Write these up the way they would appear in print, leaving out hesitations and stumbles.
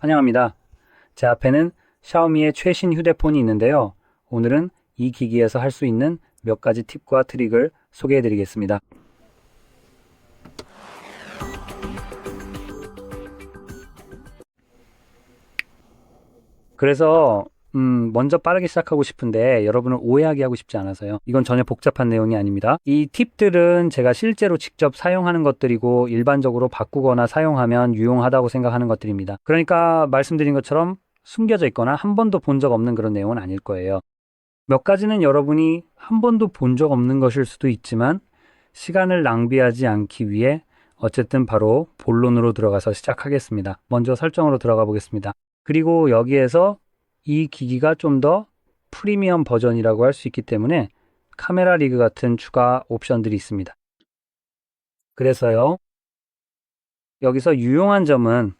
환영합니다. 제 앞에는 샤오미의 최신 휴대폰이 있는데요. 오늘은 이 기기에서 할 수 있는 몇 가지 팁과 트릭을 소개해 드리겠습니다. 그래서 먼저 빠르게 시작하고 싶은데 여러분을 오해하게 하고 싶지 않아서요. 이건 전혀 복잡한 내용이 아닙니다. 이 팁들은 제가 실제로 직접 사용하는 것들이고 일반적으로 바꾸거나 사용하면 유용하다고 생각하는 것들입니다. 그러니까 말씀드린 것처럼 숨겨져 있거나 한 번도 본 적 없는 그런 내용은 아닐 거예요. 몇 가지는 여러분이 한 번도 본 적 없는 것일 수도 있지만 시간을 낭비하지 않기 위해 어쨌든 바로 본론으로 들어가서 시작하겠습니다. 먼저 설정으로 들어가 보겠습니다. 그리고 여기에서 이 기기가 좀 더 프리미엄 버전이라고 할 수 있기 때문에 카메라 리그 같은 추가 옵션들이 있습니다. 그래서요, 여기서 유용한 점은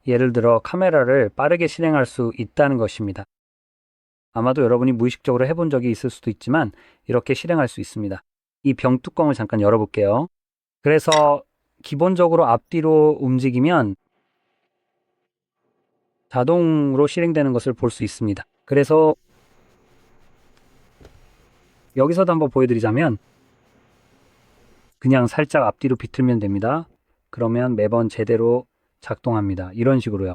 예를 들어 카메라를 빠르게 실행할 수 있다는 것입니다. 아마도 여러분이 무의식적으로 해본 적이 있을 수도 있지만 이렇게 실행할 수 있습니다. 이 병뚜껑을 잠깐 열어볼게요. 그래서 기본적으로 앞뒤로 움직이면 자동으로 실행되는 것을 볼 수 있습니다. 그래서 여기서도 한번 보여드리자면 그냥 살짝 앞뒤로 비틀면 됩니다. 그러면 매번 제대로 작동합니다. 이런 식으로요.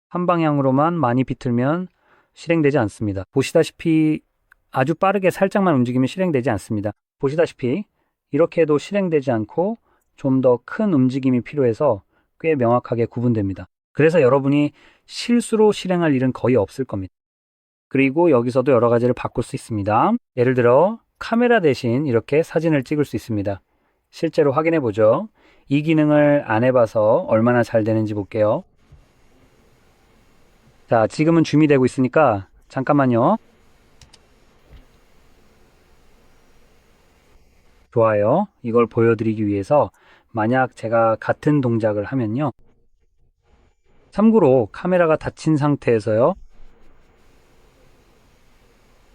한 방향으로만 많이 비틀면 실행되지 않습니다. 보시다시피 아주 빠르게 살짝만 움직이면 실행되지 않습니다. 보시다시피 이렇게 해도 실행되지 않고 좀 더 큰 움직임이 필요해서 꽤 명확하게 구분됩니다. 그래서 여러분이 실수로 실행할 일은 거의 없을 겁니다. 그리고 여기서도 여러 가지를 바꿀 수 있습니다. 예를 들어 카메라 대신 이렇게 사진을 찍을 수 있습니다. 실제로 확인해 보죠. 이 기능을 안 해봐서 얼마나 잘 되는지 볼게요. 자, 지금은 줌이 되고 있으니까 잠깐만요. 좋아요. 이걸 보여드리기 위해서 만약 제가 같은 동작을 하면요. 참고로 카메라가 닫힌 상태에서요.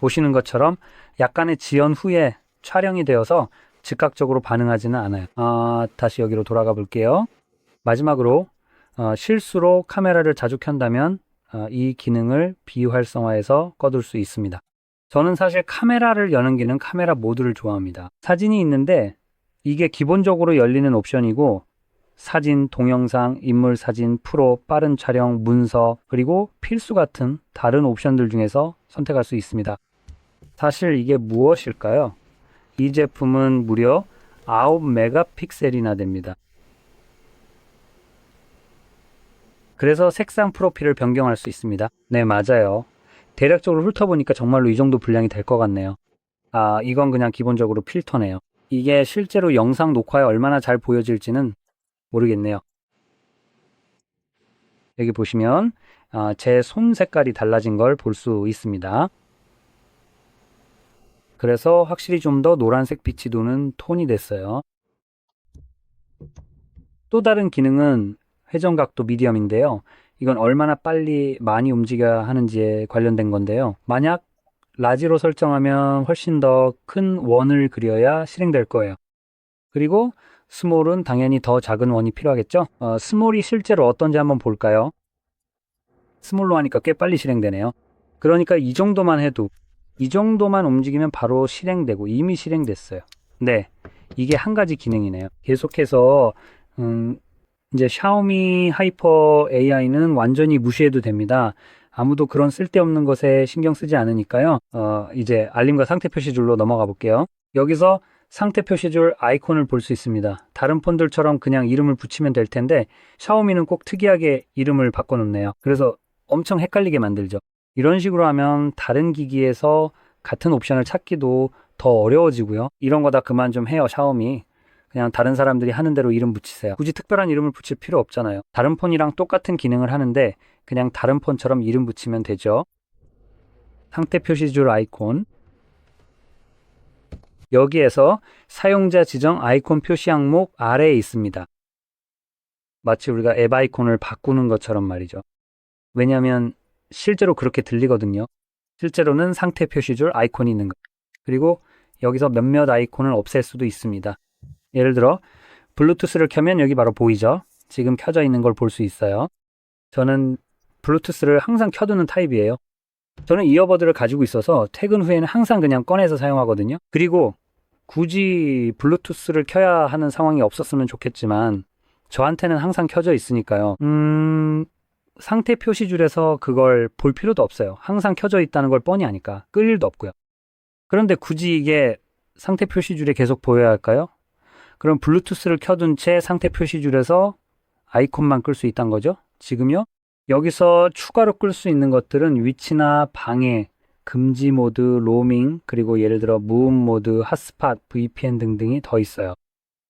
보시는 것처럼 약간의 지연 후에 촬영이 되어서 즉각적으로 반응하지는 않아요. 다시 여기로 돌아가 볼게요. 마지막으로 실수로 카메라를 자주 켠다면 이 기능을 비활성화해서 꺼둘 수 있습니다. 저는 사실 카메라를 여는 기능, 카메라 모드를 좋아합니다. 사진이 있는데 이게 기본적으로 열리는 옵션이고 사진, 동영상, 인물 사진, 프로, 빠른 촬영, 문서, 그리고 필수 같은 다른 옵션들 중에서 선택할 수 있습니다. 사실 이게 무엇일까요? 이 제품은 무려 9메가픽셀이나 됩니다. 그래서 색상 프로필을 변경할 수 있습니다. 네, 맞아요. 대략적으로 훑어보니까 정말로 이 정도 분량이 될 것 같네요. 이건 그냥 기본적으로 필터네요. 이게 실제로 영상 녹화에 얼마나 잘 보여질지는 모르겠네요. 여기 보시면 제 손 색깔이 달라진 걸 볼 수 있습니다. 그래서 확실히 좀 더 노란색 빛이 도는 톤이 됐어요. 또 다른 기능은 회전각도 미디엄인데요. 이건 얼마나 빨리 많이 움직여야 하는지에 관련된 건데요. 만약 라지로 설정하면 훨씬 더 큰 원을 그려야 실행될 거예요. 그리고 스몰은 당연히 더 작은 원이 필요하겠죠. 스몰이 실제로 어떤지 한번 볼까요? 스몰로 하니까 꽤 빨리 실행되네요. 그러니까 이 정도만 해도 이 정도만 움직이면 바로 실행되고 이미 실행됐어요. 네, 이게 한 가지 기능이네요. 계속해서 이제 샤오미 하이퍼 AI는 완전히 무시해도 됩니다. 아무도 그런 쓸데없는 것에 신경 쓰지 않으니까요. 이제 알림과 상태 표시줄로 넘어가 볼게요. 여기서 상태 표시줄 아이콘을 볼 수 있습니다. 다른 폰들처럼 그냥 이름을 붙이면 될 텐데 샤오미는 꼭 특이하게 이름을 바꿔놓네요. 그래서 엄청 헷갈리게 만들죠. 이런 식으로 하면 다른 기기에서 같은 옵션을 찾기도 더 어려워지고요. 이런 거 다 그만 좀 해요, 샤오미. 그냥 다른 사람들이 하는 대로 이름 붙이세요. 굳이 특별한 이름을 붙일 필요 없잖아요. 다른 폰이랑 똑같은 기능을 하는데 그냥 다른 폰처럼 이름 붙이면 되죠. 상태 표시줄 아이콘. 여기에서 사용자 지정 아이콘 표시 항목 아래에 있습니다. 마치 우리가 앱 아이콘을 바꾸는 것처럼 말이죠. 왜냐하면 실제로 그렇게 들리거든요. 실제로는 상태 표시줄 아이콘이 있는 거. 그리고 여기서 몇몇 아이콘을 없앨 수도 있습니다. 예를 들어 블루투스를 켜면 여기 바로 보이죠. 지금 켜져 있는 걸 볼 수 있어요. 저는 블루투스를 항상 켜두는 타입이에요. 저는 이어버드를 가지고 있어서 퇴근 후에는 항상 그냥 꺼내서 사용하거든요. 그리고 굳이 블루투스를 켜야 하는 상황이 없었으면 좋겠지만 저한테는 항상 켜져 있으니까요. 상태 표시줄에서 그걸 볼 필요도 없어요. 항상 켜져 있다는 걸 뻔히 아니까 끌 일도 없고요. 그런데 굳이 이게 상태 표시줄에 계속 보여야 할까요? 그럼 블루투스를 켜둔 채 상태 표시줄에서 아이콘만 끌 수 있다는 거죠? 지금요? 여기서 추가로 끌 수 있는 것들은 위치나 방해, 금지 모드, 로밍, 그리고 예를 들어 무음 모드, 핫스팟, VPN 등등이 더 있어요.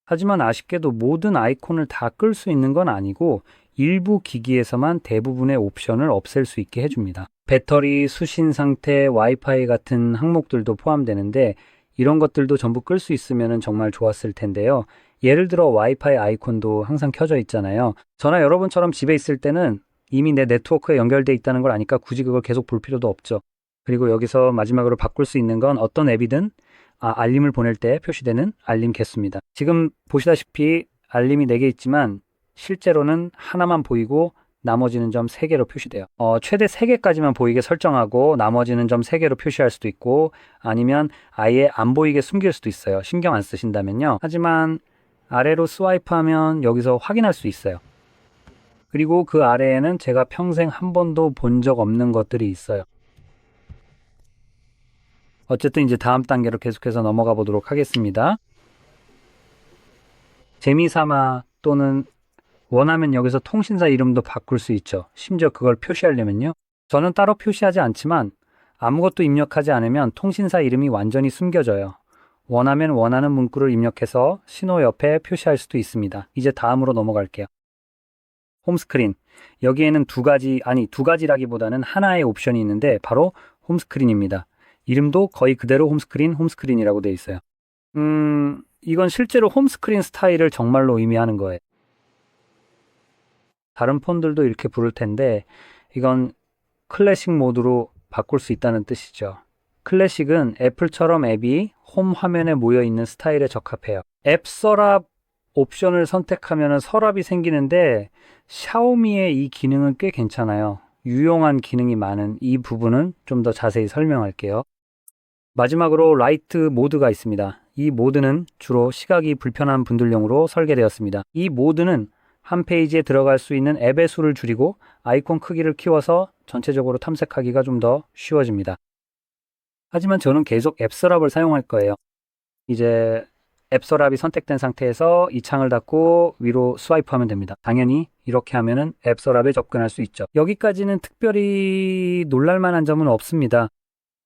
하지만 아쉽게도 모든 아이콘을 다 끌 수 있는 건 아니고 일부 기기에서만 대부분의 옵션을 없앨 수 있게 해줍니다. 배터리, 수신 상태, 와이파이 같은 항목들도 포함되는데 이런 것들도 전부 끌 수 있으면 정말 좋았을 텐데요. 예를 들어 와이파이 아이콘도 항상 켜져 있잖아요. 저나 여러분처럼 집에 있을 때는 이미 내 네트워크에 연결돼 있다는 걸 아니까 굳이 그걸 계속 볼 필요도 없죠. 그리고 여기서 마지막으로 바꿀 수 있는 건 어떤 앱이든 알림을 보낼 때 표시되는 알림 개수입니다. 지금 보시다시피 알림이 4개 있지만 실제로는 하나만 보이고 나머지는 점 3개로 표시돼요. 최대 3개까지만 보이게 설정하고 나머지는 점 3개로 표시할 수도 있고 아니면 아예 안 보이게 숨길 수도 있어요. 신경 안 쓰신다면요. 하지만 아래로 스와이프하면 여기서 확인할 수 있어요. 그리고 그 아래에는 제가 평생 한 번도 본 적 없는 것들이 있어요. 어쨌든 이제 다음 단계로 계속해서 넘어가 보도록 하겠습니다. 재미삼아 또는 원하면 여기서 통신사 이름도 바꿀 수 있죠. 심지어 그걸 표시하려면요. 저는 따로 표시하지 않지만 아무것도 입력하지 않으면 통신사 이름이 완전히 숨겨져요. 원하면 원하는 문구를 입력해서 신호 옆에 표시할 수도 있습니다. 이제 다음으로 넘어갈게요. 홈스크린. 여기에는 두 가지라기보다는 하나의 옵션이 있는데 바로 홈스크린입니다. 이름도 거의 그대로 홈스크린이라고 되어 있어요. 이건 실제로 홈스크린 스타일을 정말로 의미하는 거예요. 다른 폰들도 이렇게 부를 텐데 이건 클래식 모드로 바꿀 수 있다는 뜻이죠. 클래식은 애플처럼 앱이 홈 화면에 모여 있는 스타일에 적합해요. 앱 서랍 옵션을 선택하면 서랍이 생기는데 샤오미의 이 기능은 꽤 괜찮아요. 유용한 기능이 많은 이 부분은 좀 더 자세히 설명할게요. 마지막으로 라이트 모드가 있습니다. 이 모드는 주로 시각이 불편한 분들용으로 설계되었습니다. 이 모드는 한 페이지에 들어갈 수 있는 앱의 수를 줄이고 아이콘 크기를 키워서 전체적으로 탐색하기가 좀 더 쉬워집니다. 하지만 저는 계속 앱 서랍을 사용할 거예요. 이제 앱 서랍이 선택된 상태에서 이 창을 닫고 위로 스와이프하면 됩니다. 당연히 이렇게 하면은 앱 서랍에 접근할 수 있죠. 여기까지는 특별히 놀랄만한 점은 없습니다.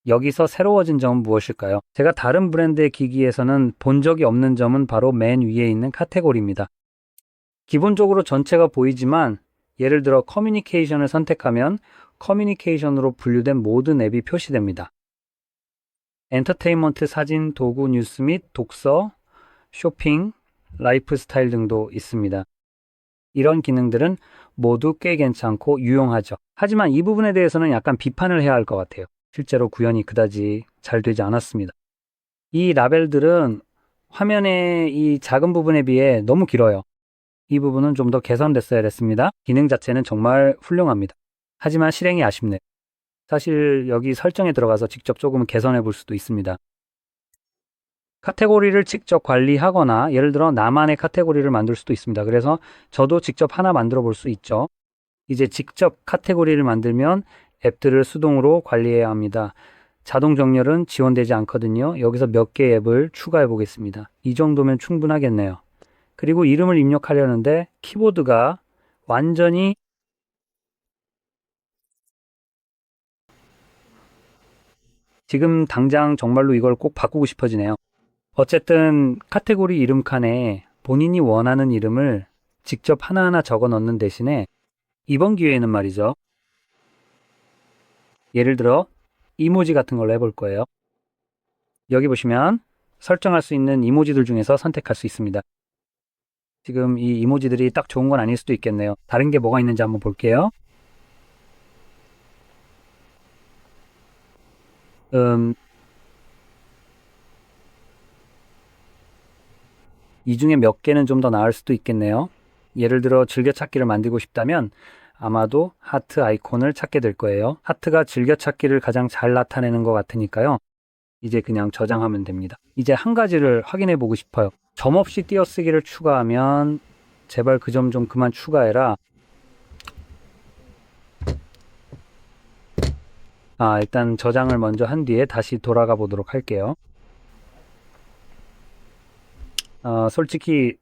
여기서 새로워진 점은 무엇일까요? 제가 다른 브랜드의 기기에서는 본 적이 없는 점은 바로 맨 위에 있는 카테고리입니다. 기본적으로 전체가 보이지만 예를 들어 커뮤니케이션을 선택하면 커뮤니케이션으로 분류된 모든 앱이 표시됩니다. 엔터테인먼트, 사진, 도구, 뉴스 및 독서, 쇼핑, 라이프 스타일 등도 있습니다. 이런 기능들은 모두 꽤 괜찮고 유용하죠. 하지만 이 부분에 대해서는 약간 비판을 해야 할 것 같아요. 실제로 구현이 그다지 잘 되지 않았습니다. 이 라벨들은 화면의 이 작은 부분에 비해 너무 길어요. 이 부분은 좀 더 개선됐어야 했습니다. 기능 자체는 정말 훌륭합니다. 하지만 실행이 아쉽네요. 사실 여기 설정에 들어가서 직접 조금 개선해 볼 수도 있습니다. 카테고리를 직접 관리하거나 예를 들어 나만의 카테고리를 만들 수도 있습니다. 그래서 저도 직접 하나 만들어 볼 수 있죠. 이제 직접 카테고리를 만들면 앱들을 수동으로 관리해야 합니다. 자동 정렬은 지원되지 않거든요. 여기서 몇 개 앱을 추가해 보겠습니다. 이 정도면 충분하겠네요. 그리고 이름을 입력하려는데 키보드가 완전히 지금 당장 정말로 이걸 꼭 바꾸고 싶어지네요. 어쨌든 카테고리 이름 칸에 본인이 원하는 이름을 직접 하나하나 적어 넣는 대신에 이번 기회에는 말이죠. 예를 들어 이모지 같은 걸로 해볼 거예요. 여기 보시면 설정할 수 있는 이모지들 중에서 선택할 수 있습니다. 지금 이 이모지들이 딱 좋은 건 아닐 수도 있겠네요. 다른 게 뭐가 있는지 한번 볼게요. 이 중에 몇 개는 좀 더 나을 수도 있겠네요. 예를 들어 즐겨찾기를 만들고 싶다면 아마도 하트 아이콘을 찾게 될 거예요. 하트가 즐겨찾기를 가장 잘 나타내는 것 같으니까요. 이제 그냥 저장하면 됩니다. 이제 한 가지를 확인해 보고 싶어요. 점 없이 띄어쓰기를 추가하면 제발 그 점 좀 그만 추가해라. 일단 저장을 먼저 한 뒤에 다시 돌아가 보도록 할게요. 솔직히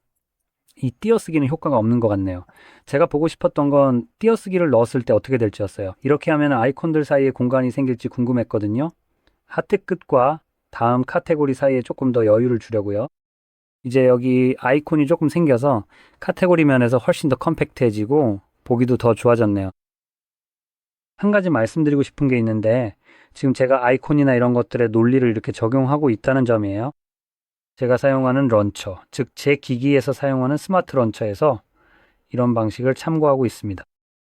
이 띄어쓰기는 효과가 없는 것 같네요. 제가 보고 싶었던 건 띄어쓰기를 넣었을 때 어떻게 될지였어요. 이렇게 하면 아이콘들 사이에 공간이 생길지 궁금했거든요. 하트 끝과 다음 카테고리 사이에 조금 더 여유를 주려고요. 이제 여기 아이콘이 조금 생겨서 카테고리 면에서 훨씬 더 컴팩트해지고 보기도 더 좋아졌네요. 한 가지 말씀드리고 싶은 게 있는데 지금 제가 아이콘이나 이런 것들의 논리를 이렇게 적용하고 있다는 점이에요. 제가 사용하는 런처, 즉 제 기기에서 사용하는 스마트 런처에서 이런 방식을 참고하고 있습니다.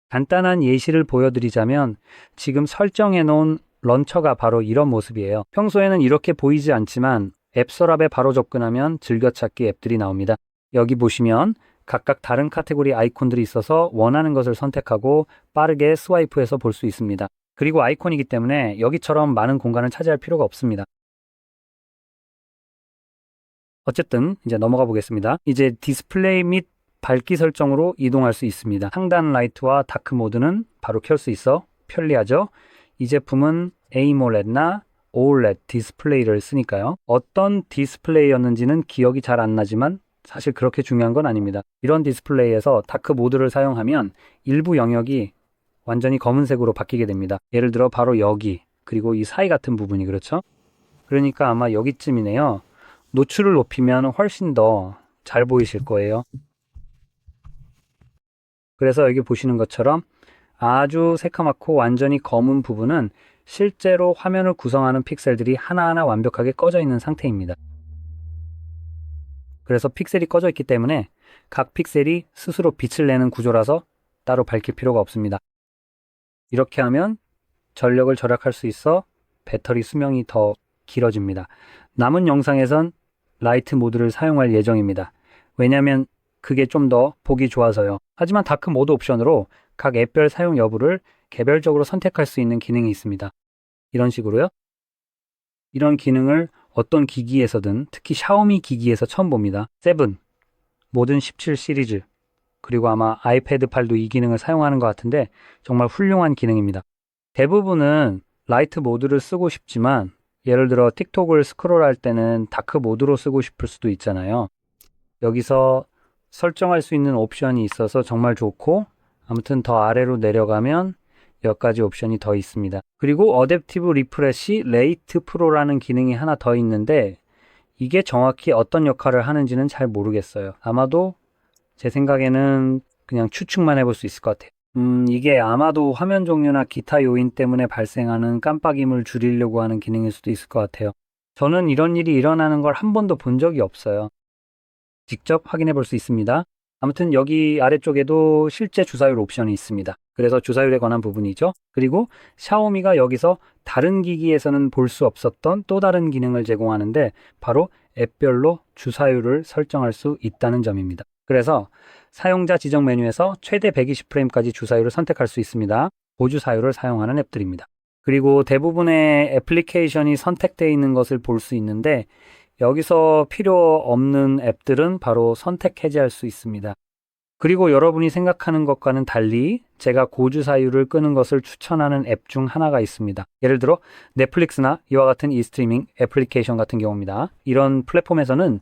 간단한 예시를 보여드리자면 지금 설정해 놓은 런처가 바로 이런 모습이에요. 평소에는 이렇게 보이지 않지만 앱서랍에 바로 접근하면 즐겨찾기 앱들이 나옵니다. 여기 보시면 각각 다른 카테고리 아이콘들이 있어서 원하는 것을 선택하고 빠르게 스와이프해서 볼 수 있습니다. 그리고 아이콘이기 때문에 여기처럼 많은 공간을 차지할 필요가 없습니다. 어쨌든 이제 넘어가 보겠습니다. 이제 디스플레이 및 밝기 설정으로 이동할 수 있습니다. 상단 라이트와 다크 모드는 바로 켤 수 있어 편리하죠. 이 제품은 AMOLED나 OLED 디스플레이를 쓰니까요. 어떤 디스플레이였는지는 기억이 잘 안 나지만 사실 그렇게 중요한 건 아닙니다. 이런 디스플레이에서 다크 모드를 사용하면 일부 영역이 완전히 검은색으로 바뀌게 됩니다. 예를 들어 바로 여기 그리고 이 사이 같은 부분이 그렇죠. 그러니까 아마 여기쯤이네요. 노출을 높이면 훨씬 더 잘 보이실 거예요. 그래서 여기 보시는 것처럼 아주 새카맣고 완전히 검은 부분은 실제로 화면을 구성하는 픽셀들이 하나하나 완벽하게 꺼져 있는 상태입니다. 그래서 픽셀이 꺼져 있기 때문에 각 픽셀이 스스로 빛을 내는 구조라서 따로 밝힐 필요가 없습니다. 이렇게 하면 전력을 절약할 수 있어 배터리 수명이 더 길어집니다. 남은 영상에선 라이트 모드를 사용할 예정입니다. 왜냐하면 그게 좀 더 보기 좋아서요. 하지만 다크 모드 옵션으로 각 앱별 사용 여부를 개별적으로 선택할 수 있는 기능이 있습니다. 이런 식으로요. 이런 기능을 어떤 기기에서든 특히 샤오미 기기에서 처음 봅니다. 7, 모든 17 시리즈, 그리고 아마 아이패드 8도 이 기능을 사용하는 것 같은데 정말 훌륭한 기능입니다. 대부분은 라이트 모드를 쓰고 싶지만 예를 들어 틱톡을 스크롤할 때는 다크 모드로 쓰고 싶을 수도 있잖아요. 여기서 설정할 수 있는 옵션이 있어서 정말 좋고 아무튼 더 아래로 내려가면 몇 가지 옵션이 더 있습니다. 그리고 어댑티브 리프레시 레이트 프로라는 기능이 하나 더 있는데 이게 정확히 어떤 역할을 하는지는 잘 모르겠어요. 아마도 제 생각에는 그냥 추측만 해볼 수 있을 것 같아요. 이게 아마도 화면 종류나 기타 요인 때문에 발생하는 깜빡임을 줄이려고 하는 기능일 수도 있을 것 같아요. 저는 이런 일이 일어나는 걸 한 번도 본 적이 없어요. 직접 확인해 볼 수 있습니다. 아무튼 여기 아래쪽에도 실제 주사율 옵션이 있습니다. 그래서 주사율에 관한 부분이죠. 그리고 샤오미가 여기서 다른 기기에서는 볼 수 없었던 또 다른 기능을 제공하는데 바로 앱별로 주사율을 설정할 수 있다는 점입니다. 그래서 사용자 지정 메뉴에서 최대 120프레임까지 주사율을 선택할 수 있습니다. 고주사율을 사용하는 앱들입니다. 그리고 대부분의 애플리케이션이 선택되어 있는 것을 볼 수 있는데 여기서 필요 없는 앱들은 바로 선택 해제할 수 있습니다. 그리고 여러분이 생각하는 것과는 달리 제가 고주사율을 끄는 것을 추천하는 앱 중 하나가 있습니다. 예를 들어 넷플릭스나 이와 같은 이스트리밍 애플리케이션 같은 경우입니다. 이런 플랫폼에서는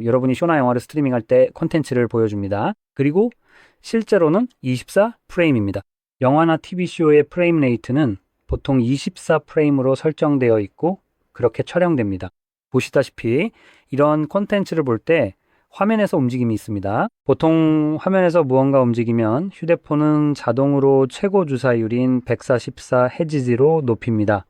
여러분이 쇼나 영화를 스트리밍할 때 콘텐츠를 보여줍니다. 그리고 실제로는 24프레임입니다. 영화나 TV쇼의 프레임 레이트는 보통 24프레임으로 설정되어 있고 그렇게 촬영됩니다. 보시다시피 이런 콘텐츠를 볼 때 화면에서 움직임이 있습니다. 보통 화면에서 무언가 움직이면 휴대폰은 자동으로 최고 주사율인 144Hz로 높입니다.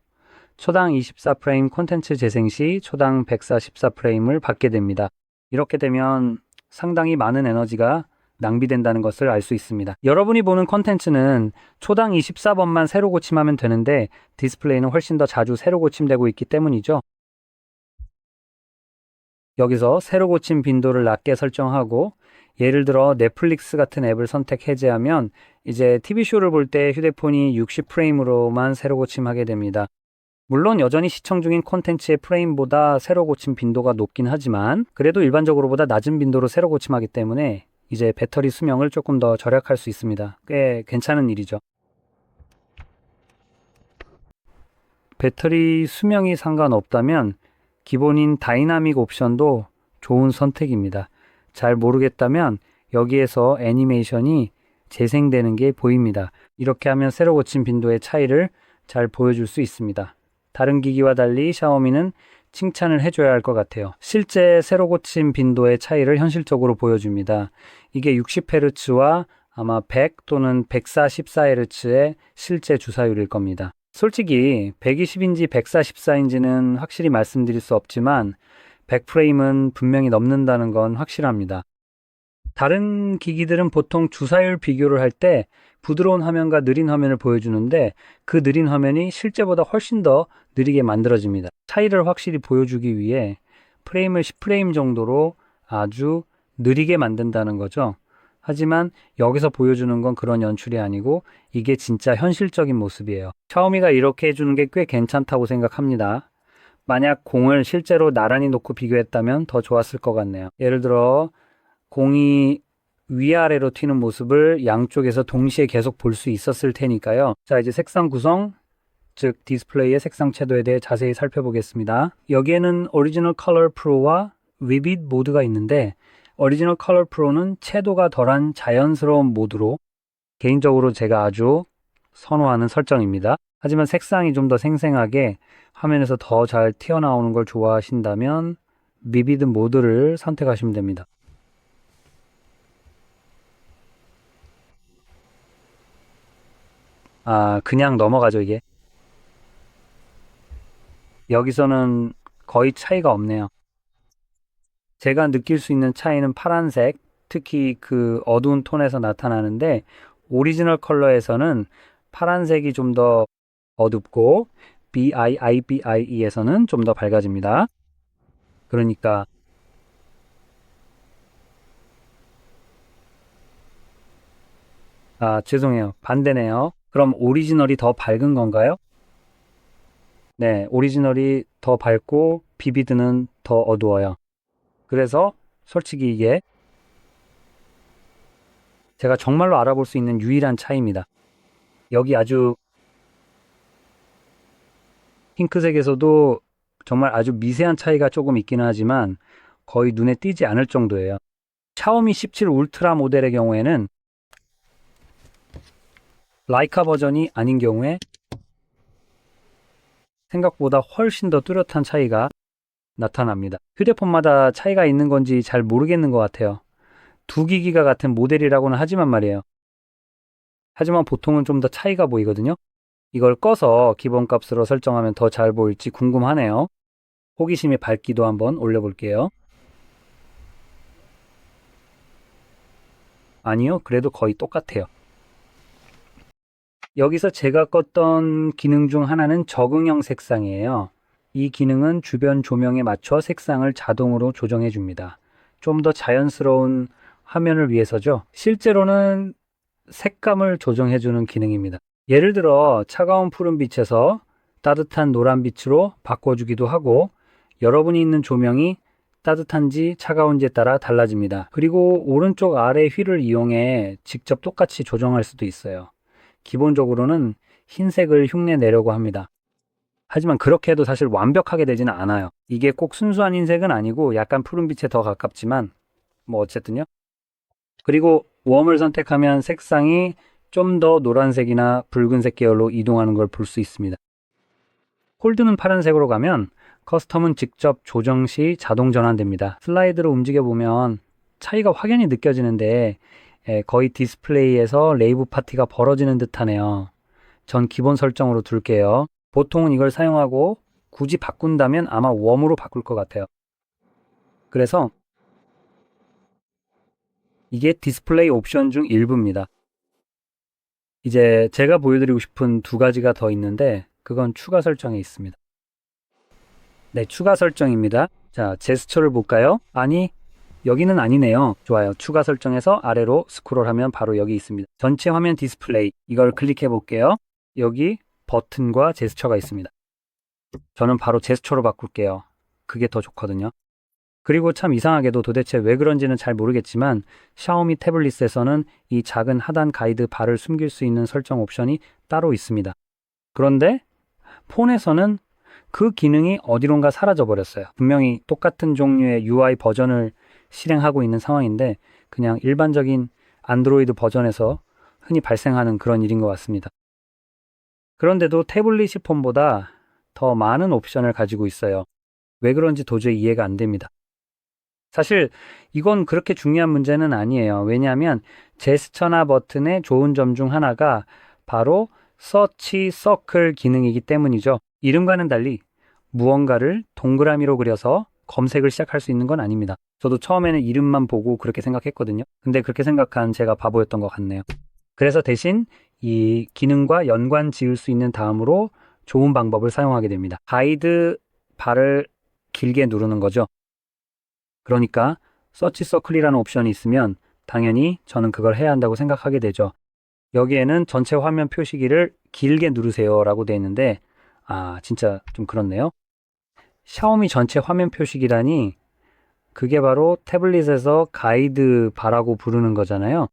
초당 24프레임 콘텐츠 재생 시 초당 144프레임을 받게 됩니다. 이렇게 되면 상당히 많은 에너지가 낭비된다는 것을 알 수 있습니다. 여러분이 보는 콘텐츠는 초당 24번만 새로 고침하면 되는데 디스플레이는 훨씬 더 자주 새로 고침되고 있기 때문이죠. 여기서 새로 고침 빈도를 낮게 설정하고 예를 들어 넷플릭스 같은 앱을 선택 해제하면 이제 TV쇼를 볼 때 휴대폰이 60프레임으로만 새로 고침하게 됩니다. 물론 여전히 시청 중인 콘텐츠의 프레임보다 새로 고침 빈도가 높긴 하지만 그래도 일반적으로보다 낮은 빈도로 새로 고침하기 때문에 이제 배터리 수명을 조금 더 절약할 수 있습니다. 꽤 괜찮은 일이죠. 배터리 수명이 상관없다면 기본인 다이나믹 옵션도 좋은 선택입니다. 잘 모르겠다면 여기에서 애니메이션이 재생되는 게 보입니다. 이렇게 하면 새로 고침 빈도의 차이를 잘 보여줄 수 있습니다. 다른 기기와 달리 샤오미는 칭찬을 해줘야 할 것 같아요. 실제 새로 고침 빈도의 차이를 현실적으로 보여줍니다. 이게 60Hz와 아마 100 또는 144Hz의 실제 주사율일 겁니다. 솔직히 120인치, 144인치는 확실히 말씀드릴 수 없지만 100프레임은 분명히 넘는다는 건 확실합니다. 다른 기기들은 보통 주사율 비교를 할 때 부드러운 화면과 느린 화면을 보여주는데 그 느린 화면이 실제보다 훨씬 더 느리게 만들어집니다. 차이를 확실히 보여주기 위해 프레임을 10프레임 정도로 아주 느리게 만든다는 거죠. 하지만 여기서 보여주는 건 그런 연출이 아니고 이게 진짜 현실적인 모습이에요. 샤오미가 이렇게 해주는 게 꽤 괜찮다고 생각합니다. 만약 공을 실제로 나란히 놓고 비교했다면 더 좋았을 것 같네요. 예를 들어 공이 위아래로 튀는 모습을 양쪽에서 동시에 계속 볼 수 있었을 테니까요. 자, 이제 색상 구성, 즉 디스플레이의 색상 채도에 대해 자세히 살펴보겠습니다. 여기에는 오리지널 컬러 프로와 비빗 모드가 있는데 오리지널 컬러 프로는 채도가 덜한 자연스러운 모드로 개인적으로 제가 아주 선호하는 설정입니다. 하지만 색상이 좀 더 생생하게 화면에서 더 잘 튀어나오는 걸 좋아하신다면 비빗 모드를 선택하시면 됩니다. 그냥 넘어가죠, 이게. 여기서는 거의 차이가 없네요. 제가 느낄 수 있는 차이는 파란색, 특히 그 어두운 톤에서 나타나는데 오리지널 컬러에서는 파란색이 좀 더 어둡고 BIBIE에서는 좀 더 밝아집니다. 그러니까 죄송해요. 반대네요. 그럼 오리지널이 더 밝은 건가요? 네, 오리지널이 더 밝고 비비드는 더 어두워요. 그래서 솔직히 이게 제가 정말로 알아볼 수 있는 유일한 차이입니다. 여기 아주 핑크색에서도 정말 아주 미세한 차이가 조금 있기는 하지만 거의 눈에 띄지 않을 정도예요. 샤오미 17 울트라 모델의 경우에는 라이카 버전이 아닌 경우에 생각보다 훨씬 더 뚜렷한 차이가 나타납니다. 휴대폰마다 차이가 있는 건지 잘 모르겠는 것 같아요. 두 기기가 같은 모델이라고는 하지만 말이에요. 하지만 보통은 좀 더 차이가 보이거든요. 이걸 꺼서 기본값으로 설정하면 더 잘 보일지 궁금하네요. 호기심이 밝기도 한번 올려볼게요. 아니요, 그래도 거의 똑같아요. 여기서 제가 껐던 기능 중 하나는 적응형 색상이에요. 이 기능은 주변 조명에 맞춰 색상을 자동으로 조정해 줍니다. 좀 더 자연스러운 화면을 위해서죠. 실제로는 색감을 조정해 주는 기능입니다. 예를 들어 차가운 푸른빛에서 따뜻한 노란빛으로 바꿔주기도 하고 여러분이 있는 조명이 따뜻한지 차가운지에 따라 달라집니다. 그리고 오른쪽 아래 휠을 이용해 직접 똑같이 조정할 수도 있어요. 기본적으로는 흰색을 흉내 내려고 합니다. 하지만 그렇게 해도 사실 완벽하게 되지는 않아요. 이게 꼭 순수한 흰색은 아니고 약간 푸른빛에 더 가깝지만 뭐 어쨌든요. 그리고 웜을 선택하면 색상이 좀 더 노란색이나 붉은색 계열로 이동하는 걸 볼 수 있습니다. 홀드는 파란색으로 가면 커스텀은 직접 조정 시 자동 전환됩니다. 슬라이드로 움직여 보면 차이가 확연히 느껴지는데 거의 디스플레이에서 레이브 파티가 벌어지는 듯하네요. 전 기본 설정으로 둘게요. 보통은 이걸 사용하고 굳이 바꾼다면 아마 웜으로 바꿀 것 같아요. 그래서 이게 디스플레이 옵션 중 일부입니다. 이제 제가 보여드리고 싶은 두 가지가 더 있는데 그건 추가 설정에 있습니다. 네, 추가 설정입니다. 자, 제스처를 볼까요? 아니, 여기는 아니네요. 좋아요. 추가 설정에서 아래로 스크롤하면 바로 여기 있습니다. 전체 화면 디스플레이. 이걸 클릭해 볼게요. 여기 버튼과 제스처가 있습니다. 저는 바로 제스처로 바꿀게요. 그게 더 좋거든요. 그리고 참 이상하게도 도대체 왜 그런지는 잘 모르겠지만 샤오미 태블릿에서는 이 작은 하단 가이드 바를 숨길 수 있는 설정 옵션이 따로 있습니다. 그런데 폰에서는 그 기능이 어디론가 사라져 버렸어요. 분명히 똑같은 종류의 UI 버전을 실행하고 있는 상황인데 그냥 일반적인 안드로이드 버전에서 흔히 발생하는 그런 일인 것 같습니다. 그런데도 태블릿이 폰보다 더 많은 옵션을 가지고 있어요. 왜 그런지 도저히 이해가 안 됩니다. 사실 이건 그렇게 중요한 문제는 아니에요. 왜냐하면 제스처나 버튼의 좋은 점 중 하나가 바로 서치 서클 기능이기 때문이죠. 이름과는 달리 무언가를 동그라미로 그려서 검색을 시작할 수 있는 건 아닙니다. 저도 처음에는 이름만 보고 그렇게 생각했거든요. 근데 그렇게 생각한 제가 바보였던 것 같네요. 그래서 대신 이 기능과 연관 지을 수 있는 다음으로 좋은 방법을 사용하게 됩니다. 가이드 바를 길게 누르는 거죠. 그러니까 서치 서클이라는 옵션이 있으면 당연히 저는 그걸 해야 한다고 생각하게 되죠. 여기에는 전체 화면 표시기를 길게 누르세요 라고 되어 있는데 진짜 좀 그렇네요. 샤오미 전체 화면 표시기라니 그게 바로 태블릿에서 가이드 바라고 부르는 거잖아요.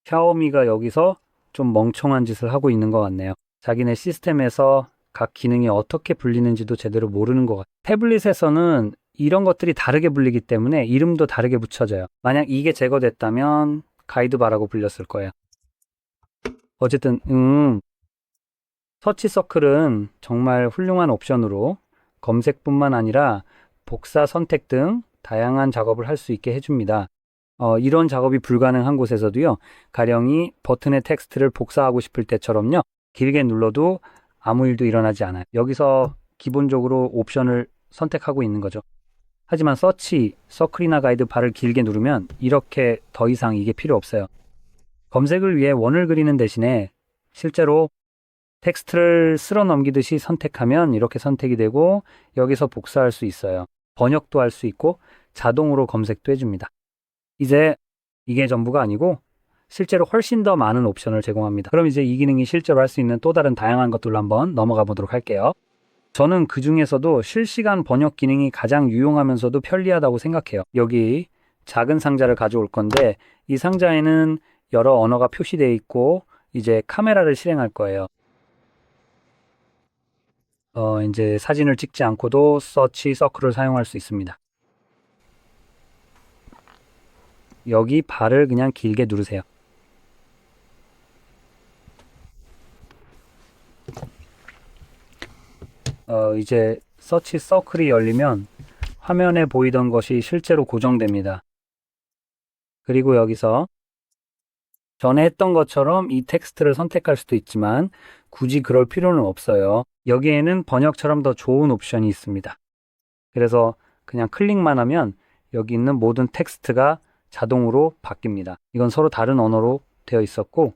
샤오미가 여기서 좀 멍청한 짓을 하고 있는 것 같네요. 자기네 시스템에서 각 기능이 어떻게 불리는지도 제대로 모르는 것 같아요. 태블릿에서는 이런 것들이 다르게 불리기 때문에 이름도 다르게 붙여져요. 만약 이게 제거됐다면 가이드바라고 불렸을 거예요. 어쨌든 서치 서클은 정말 훌륭한 옵션으로 검색뿐만 아니라 복사 선택 등 다양한 작업을 할 수 있게 해줍니다. 이런 작업이 불가능한 곳에서도요, 가령이 버튼의 텍스트를 복사하고 싶을 때처럼요, 길게 눌러도 아무 일도 일어나지 않아요. 여기서 기본적으로 옵션을 선택하고 있는 거죠. 하지만 서치, 서클이나 가이드 바를 길게 누르면 이렇게 더 이상 이게 필요 없어요. 검색을 위해 원을 그리는 대신에 실제로 텍스트를 쓸어 넘기듯이 선택하면 이렇게 선택이 되고 여기서 복사할 수 있어요. 번역도 할 수 있고 자동으로 검색도 해줍니다. 이제 이게 전부가 아니고 실제로 훨씬 더 많은 옵션을 제공합니다. 그럼 이제 이 기능이 실제로 할 수 있는 또 다른 다양한 것들로 한번 넘어가 보도록 할게요. 저는 그 중에서도 실시간 번역 기능이 가장 유용하면서도 편리하다고 생각해요. 여기 작은 상자를 가져올 건데 이 상자에는 여러 언어가 표시되어 있고 이제 카메라를 실행할 거예요. 이제 사진을 찍지 않고도 서치 서클을 사용할 수 있습니다. 여기 발을 그냥 길게 누르세요. 이제 서치 서클이 열리면 화면에 보이던 것이 실제로 고정됩니다. 그리고 여기서 전에 했던 것처럼 이 텍스트를 선택할 수도 있지만 굳이 그럴 필요는 없어요. 여기에는 번역처럼 더 좋은 옵션이 있습니다. 그래서 그냥 클릭만 하면 여기 있는 모든 텍스트가 자동으로 바뀝니다. 이건 서로 다른 언어로 되어 있었고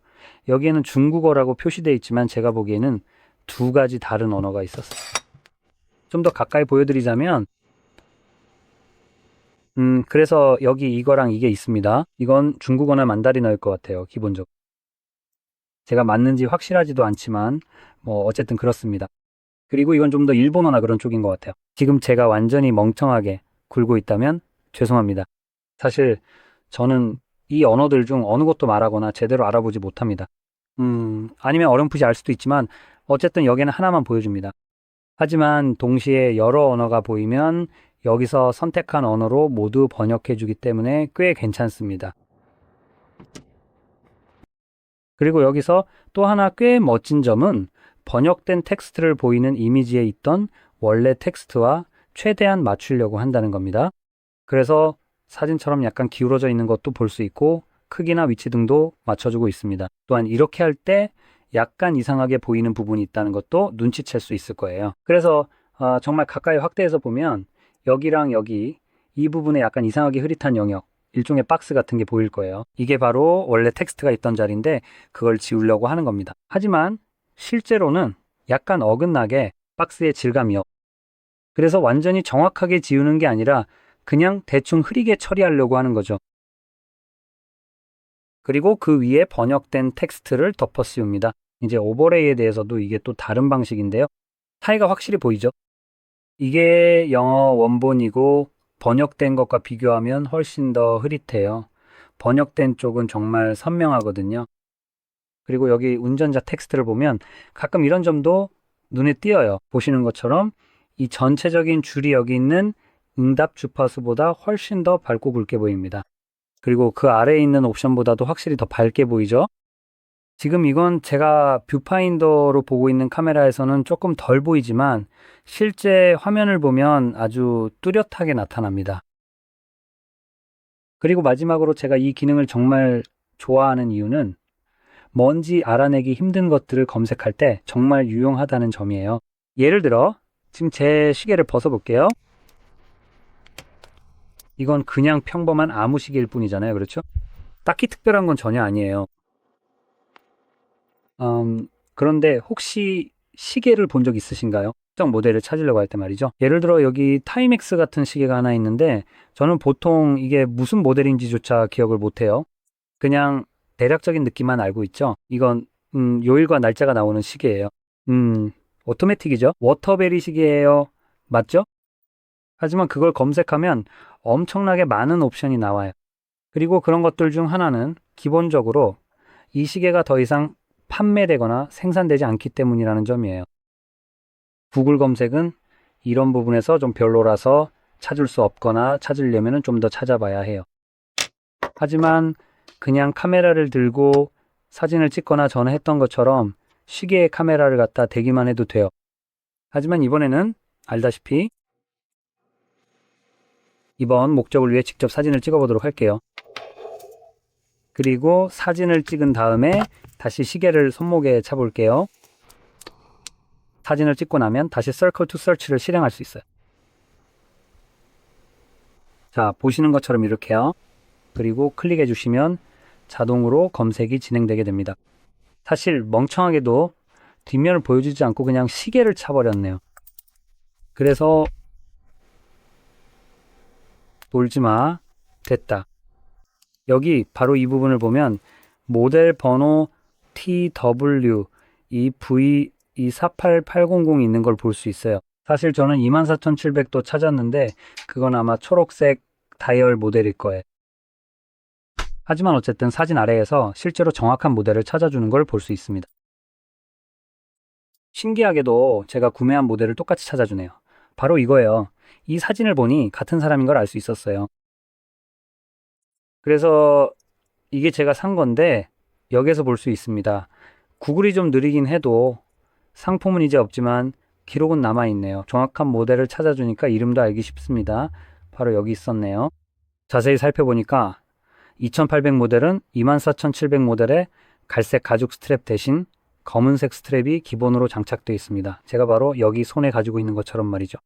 여기에는 중국어라고 표시되어 있지만 제가 보기에는 두 가지 다른 언어가 있었어요. 좀 더 가까이 보여드리자면 그래서 여기 이거랑 이게 있습니다. 이건 중국어나 만다린어일 것 같아요. 기본적으로. 제가 맞는지 확실하지도 않지만 뭐 어쨌든 그렇습니다. 그리고 이건 좀 더 일본어나 그런 쪽인 것 같아요. 지금 제가 완전히 멍청하게 굴고 있다면 죄송합니다. 사실 저는 이 언어들 중 어느 것도 말하거나 제대로 알아보지 못합니다. 아니면 어렴풋이 알 수도 있지만 어쨌든 여기는 하나만 보여줍니다. 하지만 동시에 여러 언어가 보이면 여기서 선택한 언어로 모두 번역해 주기 때문에 꽤 괜찮습니다. 그리고 여기서 또 하나 꽤 멋진 점은 번역된 텍스트를 보이는 이미지에 있던 원래 텍스트와 최대한 맞추려고 한다는 겁니다. 그래서 사진처럼 약간 기울어져 있는 것도 볼 수 있고 크기나 위치 등도 맞춰주고 있습니다. 또한 이렇게 할 때 약간 이상하게 보이는 부분이 있다는 것도 눈치챌 수 있을 거예요. 그래서 정말 가까이 확대해서 보면 여기랑 여기 이 부분에 약간 이상하게 흐릿한 영역, 일종의 박스 같은 게 보일 거예요. 이게 바로 원래 텍스트가 있던 자리인데 그걸 지우려고 하는 겁니다. 하지만 실제로는 약간 어긋나게 박스의 질감이요. 그래서 완전히 정확하게 지우는 게 아니라 그냥 대충 흐리게 처리하려고 하는 거죠. 그리고 그 위에 번역된 텍스트를 덮어 씌웁니다. 이제 오버레이에 대해서도 이게 또 다른 방식인데요. 차이가 확실히 보이죠? 이게 영어 원본이고 번역된 것과 비교하면 훨씬 더 흐릿해요. 번역된 쪽은 정말 선명하거든요. 그리고 여기 운전자 텍스트를 보면 가끔 이런 점도 눈에 띄어요. 보시는 것처럼 이 전체적인 줄이 여기 있는 응답 주파수보다 훨씬 더 밝고 굵게 보입니다. 그리고 그 아래에 있는 옵션보다도 확실히 더 밝게 보이죠? 지금 이건 제가 뷰파인더로 보고 있는 카메라에서는 조금 덜 보이지만 실제 화면을 보면 아주 뚜렷하게 나타납니다. 그리고 마지막으로 제가 이 기능을 정말 좋아하는 이유는 뭔지 알아내기 힘든 것들을 검색할 때 정말 유용하다는 점이에요. 예를 들어 지금 제 시계를 벗어볼게요. 이건 그냥 평범한 아무 시계일 뿐이잖아요. 그렇죠? 딱히 특별한 건 전혀 아니에요. 그런데 혹시 시계를 본 적 있으신가요? 특정 모델을 찾으려고 할 때 말이죠. 예를 들어 여기 타이맥스 같은 시계가 하나 있는데 저는 보통 이게 무슨 모델인지조차 기억을 못해요. 그냥 대략적인 느낌만 알고 있죠. 이건 요일과 날짜가 나오는 시계예요. 오토매틱이죠. 워터베리 시계예요. 맞죠? 하지만 그걸 검색하면 엄청나게 많은 옵션이 나와요. 그리고 그런 것들 중 하나는 기본적으로 이 시계가 더 이상 판매되거나 생산되지 않기 때문이라는 점이에요. 구글 검색은 이런 부분에서 좀 별로라서 찾을 수 없거나 찾으려면 좀 더 찾아봐야 해요. 하지만 그냥 카메라를 들고 사진을 찍거나 전에 했던 것처럼 시계에 카메라를 갖다 대기만 해도 돼요. 하지만 이번에는 알다시피 이번 목적을 위해 직접 사진을 찍어보도록 할게요. 그리고 사진을 찍은 다음에 다시 시계를 손목에 차볼게요. 사진을 찍고 나면 다시 Circle to Search를 실행할 수 있어요. 자, 보시는 것처럼 이렇게요. 그리고 클릭해 주시면 자동으로 검색이 진행되게 됩니다. 사실 멍청하게도 뒷면을 보여주지 않고 그냥 시계를 차버렸네요. 그래서 놀지마. 됐다. 여기 바로 이 부분을 보면 모델 번호 TW 이 V 이 48800이 있는 걸 볼 수 있어요. 사실 저는 24700도 찾았는데 그건 아마 초록색 다이얼 모델일 거예요. 하지만 어쨌든 사진 아래에서 실제로 정확한 모델을 찾아주는 걸 볼 수 있습니다. 신기하게도 제가 구매한 모델을 똑같이 찾아주네요. 바로 이거예요. 이 사진을 보니 같은 사람인 걸 알 수 있었어요. 그래서 이게 제가 산 건데 여기에서 볼 수 있습니다. 구글이 좀 느리긴 해도 상품은 이제 없지만 기록은 남아있네요. 정확한 모델을 찾아주니까 이름도 알기 쉽습니다. 바로 여기 있었네요. 자세히 살펴보니까 2800 모델은 24700 모델에 갈색 가죽 스트랩 대신 검은색 스트랩이 기본으로 장착되어 있습니다. 제가 바로 여기 손에 가지고 있는 것처럼 말이죠.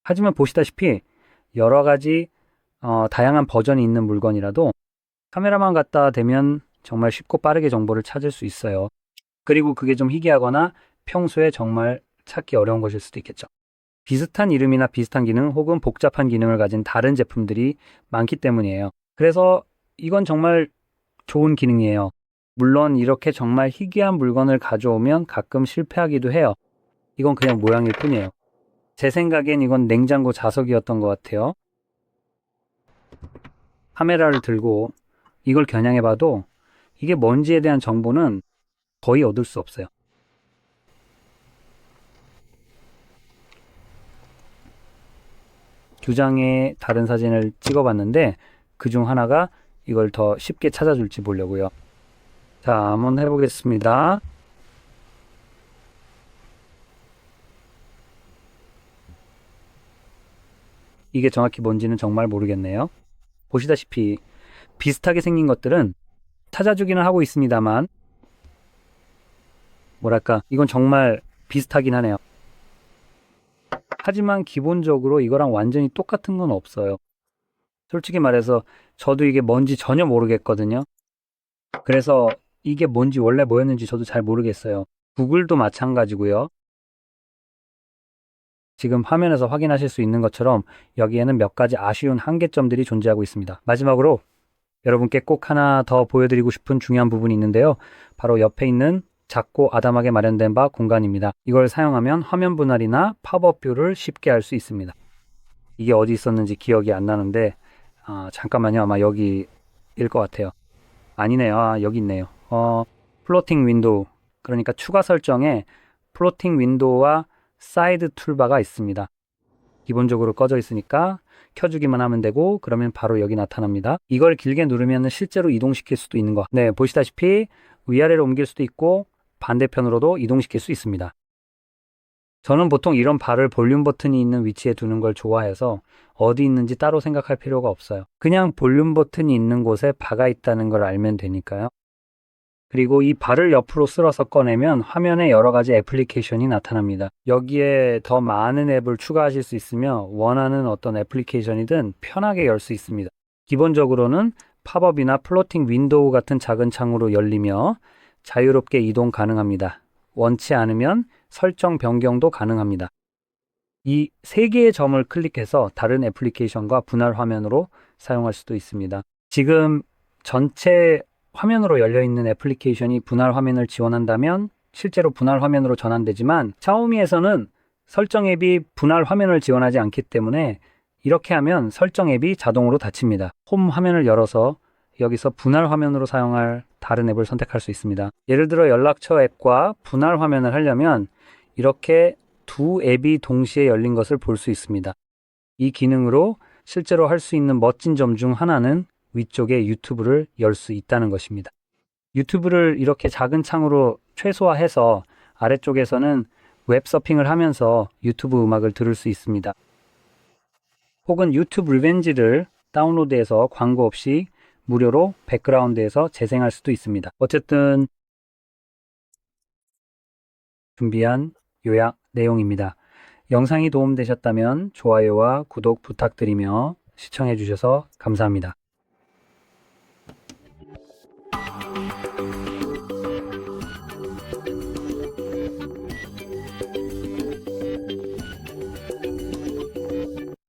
하지만 보시다시피 여러 가지 다양한 버전이 있는 물건이라도 카메라만 갖다 대면 정말 쉽고 빠르게 정보를 찾을 수 있어요. 그리고 그게 좀 희귀하거나 평소에 정말 찾기 어려운 것일 수도 있겠죠. 비슷한 이름이나 비슷한 기능 혹은 복잡한 기능을 가진 다른 제품들이 많기 때문이에요. 그래서 이건 정말 좋은 기능이에요. 물론 이렇게 정말 희귀한 물건을 가져오면 가끔 실패하기도 해요. 이건 그냥 모양일 뿐이에요. 제 생각엔 이건 냉장고 자석이었던 것 같아요. 카메라를 들고 이걸 겨냥해봐도 이게 뭔지에 대한 정보는 거의 얻을 수 없어요. 두 장의 다른 사진을 찍어봤는데 그중 하나가 이걸 더 쉽게 찾아줄지 보려고요. 자, 한번 해보겠습니다. 이게 정확히 뭔지는 정말 모르겠네요. 보시다시피 비슷하게 생긴 것들은 찾아주기는 하고 있습니다만 뭐랄까 이건 정말 비슷하긴 하네요. 하지만 기본적으로 이거랑 완전히 똑같은 건 없어요. 솔직히 말해서 저도 이게 뭔지 전혀 모르겠거든요. 그래서 이게 뭔지 원래 뭐였는지 저도 잘 모르겠어요. 구글도 마찬가지고요. 지금 화면에서 확인하실 수 있는 것처럼 여기에는 몇 가지 아쉬운 한계점들이 존재하고 있습니다. 마지막으로 여러분께 꼭 하나 더 보여드리고 싶은 중요한 부분이 있는데요. 바로 옆에 있는 작고 아담하게 마련된 바 공간입니다. 이걸 사용하면 화면 분할이나 팝업 뷰를 쉽게 할 수 있습니다. 이게 어디 있었는지 기억이 안 나는데 잠깐만요. 아마 여기일 것 같아요. 아니네요. 여기 있네요. 플로팅 윈도우, 그러니까 추가 설정에 플로팅 윈도우와 사이드 툴바가 있습니다. 기본적으로 꺼져 있으니까 켜주기만 하면 되고, 그러면 바로 여기 나타납니다. 이걸 길게 누르면 실제로 이동시킬 수도 있는 거. 네, 보시다시피 위아래로 옮길 수도 있고 반대편으로도 이동시킬 수 있습니다. 저는 보통 이런 바를 볼륨 버튼이 있는 위치에 두는 걸 좋아해서 어디 있는지 따로 생각할 필요가 없어요. 그냥 볼륨 버튼이 있는 곳에 바가 있다는 걸 알면 되니까요. 그리고 이 바를 옆으로 쓸어서 꺼내면 화면에 여러 가지 애플리케이션이 나타납니다. 여기에 더 많은 앱을 추가하실 수 있으며 원하는 어떤 애플리케이션이든 편하게 열 수 있습니다. 기본적으로는 팝업이나 플로팅 윈도우 같은 작은 창으로 열리며 자유롭게 이동 가능합니다. 원치 않으면 설정 변경도 가능합니다. 이 세 개의 점을 클릭해서 다른 애플리케이션과 분할 화면으로 사용할 수도 있습니다. 지금 전체 화면으로 열려있는 애플리케이션이 분할 화면을 지원한다면 실제로 분할 화면으로 전환되지만 샤오미에서는 설정 앱이 분할 화면을 지원하지 않기 때문에 이렇게 하면 설정 앱이 자동으로 닫힙니다. 홈 화면을 열어서 여기서 분할 화면으로 사용할 다른 앱을 선택할 수 있습니다. 예를 들어 연락처 앱과 분할 화면을 하려면 이렇게 두 앱이 동시에 열린 것을 볼 수 있습니다. 이 기능으로 실제로 할 수 있는 멋진 점 중 하나는 위쪽에 유튜브를 열 수 있다는 것입니다. 유튜브를 이렇게 작은 창으로 최소화해서 아래쪽에서는 웹서핑을 하면서 유튜브 음악을 들을 수 있습니다. 혹은 유튜브 리벤지를 다운로드해서 광고 없이 무료로 백그라운드에서 재생할 수도 있습니다. 어쨌든 준비한 요약 내용입니다. 영상이 도움되셨다면 좋아요와 구독 부탁드리며 시청해 주셔서 감사합니다.